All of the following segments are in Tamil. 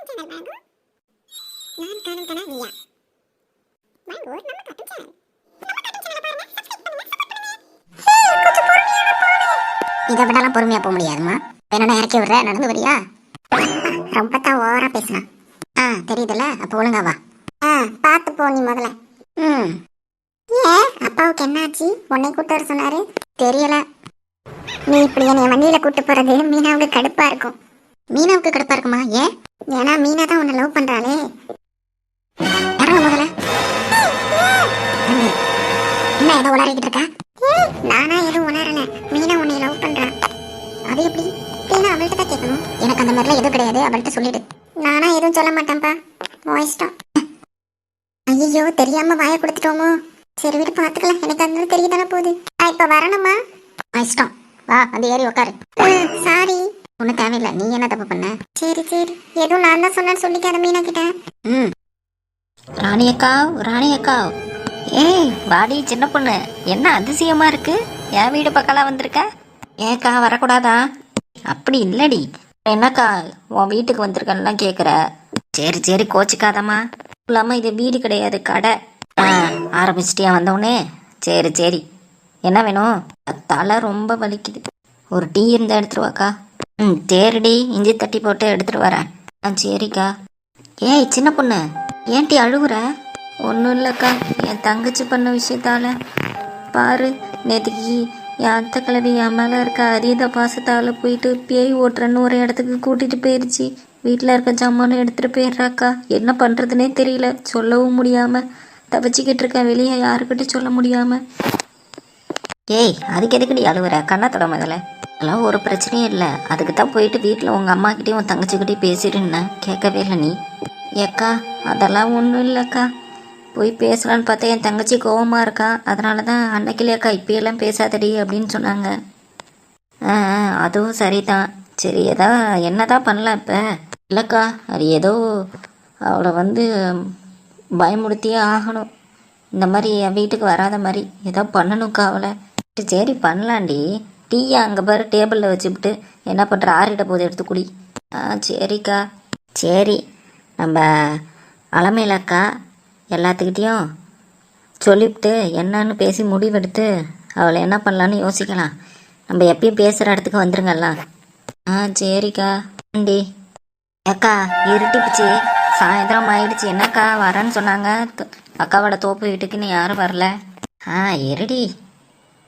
சேனல் வாங்கு. நான் காணும் கனா நீயா வாங்கு நம்ம காட்டும் சேனல். நம்ம காட்டும் சேனலை பாருங்க, சப்ஸ்கிரைப் பண்ணுங்க, சப்போர்ட் பண்ணுங்க. கொஞ்சம் பொறுமையா போங்க. இதை விடலாம் பொறுமையா போக முடியாதுமா. என்னடா இறக்கி விடுற, நடந்து வரியா? ரொம்ப தான் ஓவரா பேசினா. தெரியுதுல்ல, அப்போ ஒழுங்கா வா. பார்த்து போ நீ முதல்ல. ஏன் அப்பாவுக்கு என்னாச்சு? உன்னை கூட்டு வர சொன்னாரு. தெரியல. நீ இப்படி என்னை வண்டியில கூட்டு போறது மீனாவுக்கு கடுப்பா இருக்கும். மீனாவுக்கு கடுப்பா இருக்குமா? ஏன்? ஏன்னா மீனா தான் உன்னை லவ் பண்றாளே. இறங்க முதல்ல. என்ன ஏதோ உளறிக்கிட்டு இருக்கா? நானா எதுவும் உணரல. மீனா உன்னை லவ் பண்றா. அது எப்படி? மீனா அவள்கிட்ட தான் கேட்கணும். எனக்கு அந்த மாதிரிலாம் எதுவும் கிடையாது, அவள்கிட்ட சொல்லிடு. நானா எதுவும் சொல்ல மாட்டேன்ப்பா, உன் இஷ்டம். ஐயோ, தெரியாம வாயை கொடுத்துட்டோமோ. சரி விட்டு பாத்துக்கலாம், எனக்கு அந்த தெரியதானே போகுது. இப்ப வரணுமா? இஷ்டம். வா வந்து ஏறி உட்காரு. சாரி. ஒன்றும் தேவையில்லை, நீ என்ன தப்பு பண்ண? சரி சரி, எதுவும் நான் தான் சொன்னேன்னு சொல்லிக்காத மீனா கிட்ட. ராணி அக்கா, ராணி அக்கா. ஏய் வாடி சின்ன பொண்ணு, என்ன அதிசயமா இருக்கு? என் வீடு பக்கம்லாம் வந்திருக்க? ஏக்கா வரக்கூடாதா? அப்படி இல்லடி. என்னக்கா உன் வீட்டுக்கு வந்திருக்கேன்லாம் கேட்குற? சரி சரி கோச்சிக்காதம்மா. இல்லாமல் இது வீடு கிடையாது, கடை. ஆரம்பிச்சிட்டியா வந்தவுடனே? சரி சரி, என்ன வேணும்? தலை ரொம்ப வலிக்குது, ஒரு டீ இருந்தால் எடுத்துருவாக்கா. சரிடி, இஞ்சி தட்டி போட்டு எடுத்துட்டு வரேன். சரிக்கா. ஏய் சின்ன பொண்ணு, ஏன்டி அழுகுற? ஒன்றும் இல்லைக்கா, என் தங்கச்சி பண்ண விஷயத்தால பாரு. நேற்றுக்கு என் அத்தை கிழவி என் மேலே இருக்க அதீத பாசத்தால் போயிட்டு பேய் ஓட்டுறன்னு ஒரு இடத்துக்கு கூட்டிகிட்டு போயிடுச்சு. வீட்டில் இருக்க ஜாமானும் எடுத்துகிட்டு போயிடுறாக்கா. என்ன பண்ணுறதுனே தெரியல, சொல்லவும் முடியாமல் தவிச்சிக்கிட்டு இருக்கேன் வெளியே, யாருக்கிட்ட சொல்ல முடியாமல். ஏய் அதுக்கு எதுக்குடி அழுகுற? கண்ணத்தோட முதல்ல அதெல்லாம் ஒரு பிரச்சனையும் இல்லை. அதுக்கு தான் போயிட்டு வீட்டில் உங்கள் அம்மாக்கிட்டையும் உன் தங்கச்சிக்கிட்டையும் பேசிடுன்னு கேட்கவே இல்லை நீ. ஏக்கா அதெல்லாம் ஒன்றும் இல்லைக்கா, போய் பேசலான்னு பார்த்தா என் தங்கச்சி கோவமாக இருக்கா. அதனால தான் அன்னைக்கிலேக்கா இப்போயெல்லாம் பேசாதடி அப்படின்னு சொன்னாங்க. அதுவும் சரிதான். சரி என்ன தான் பண்ணலாம் இப்போ? இல்லைக்கா, அது ஏதோ அவளை பயமுடுத்தியே ஆகணும். இந்த மாதிரி என் வீட்டுக்கு வராத மாதிரி ஏதோ பண்ணணுக்கா அவளை. சரி பண்ணலாண்டி. டீயை அங்கே பாரு டேபிளில் வச்சுவிட்டு என்ன பண்ணுற, ஆறிட போது எடுத்து குடி. சரிக்கா. சரி, நம்ம அலமையிலக்கா எல்லாத்துக்கிட்டேயும் சொல்லிவிட்டு என்னன்னு பேசி முடிவெடுத்து அவளை என்ன பண்ணலான்னு யோசிக்கலாம். நம்ம எப்பயும் பேசுகிற இடத்துக்கு வந்துருங்கல்லாம். சரிக்கா. டி அக்கா இருட்டிப்பிச்சு, சாயந்தரம் ஆயிடுச்சு. என்னக்கா வரேன்னு சொன்னாங்க அக்காவோட தோப்பு வீட்டுக்குன்னு யாரும் வரல. இருடி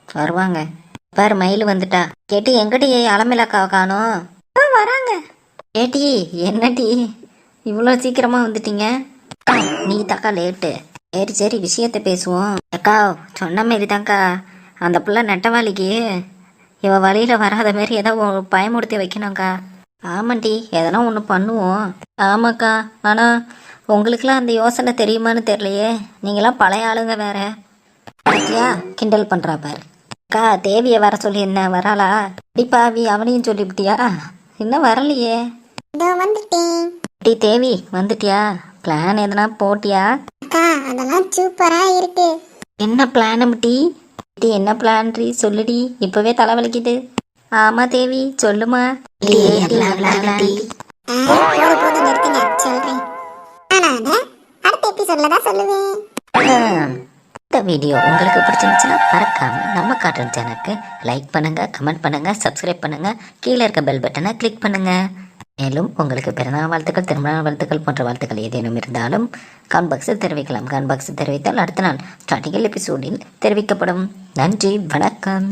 வருவாங்க பாரு, மயில் வந்துட்டா. கேட்டி எங்கடி அலமையிலக்காவை காணோம்? வராங்க. கேட்டி என்னடி இவ்வளோ சீக்கிரமாக வந்துட்டீங்க? நீ தாக்கா லேட்டு. சரி சரி விஷயத்த பேசுவோம். அக்கா சொன்ன மாரி தான்க்கா, அந்த பிள்ளை நெட்டவாளிக்கு இவ வழியில் வராத மாரி ஏதோ பயமுடுத்தி வைக்கணும்க்கா. ஆமாண்டி, எதனா ஒன்று பண்ணுவோம். ஆமாக்கா, ஆனால் உங்களுக்கெல்லாம் அந்த யோசனை தெரியுமான்னு தெரியலையே. நீங்களாம் பழைய ஆளுங்க வேற. பாத்தியா கிண்டல் பண்ணுறா பாரு. அக்கா தேவியை வர சொல்லி என்ன வராளா? அடிப்பாவி, அவனையும் சொல்லிவிட்டியா? இன்னும் வரலையே. வந்துட்டேன். டி தேவி வந்துட்டியா? பிளான் எதனா போட்டியா? அக்கா அதெல்லாம் சூப்பரா இருக்கு. என்ன பிளான் டி? என்ன பிளான் சொல்லுடி, இப்பவே தலைவலிக்குது. ஆமா தேவி சொல்லுமா. சொல்றேன், அடுத்த எபிசோட்ல தான் சொல்லுவேன். இந்த வீடியோ உங்களுக்கு பிடிச்சிருந்துச்சுன்னா மறக்காம நம்ம கார்ட்டூன் சேனலுக்கு லைக் பண்ணுங்க, கமெண்ட் பண்ணுங்க, சப்ஸ்கிரைப் பண்ணுங்க, கீழே இருக்க பெல் பட்டனை கிளிக் பண்ணுங்க. மேலும் உங்களுக்கு பிறந்தநாள் வாழ்த்துக்கள், திருமண வாழ்த்துக்கள் போன்ற வாழ்த்துக்கள் ஏதேனும் இருந்தாலும் கமெண்ட் பாக்ஸில் தெரிவிக்கலாம். கமெண்ட் பாக்ஸில் தெரிவித்தால் அடுத்த நாள் ஸ்டார்டிங் எபிசோடில் தெரிவிக்கப்படும். நன்றி, வணக்கம்.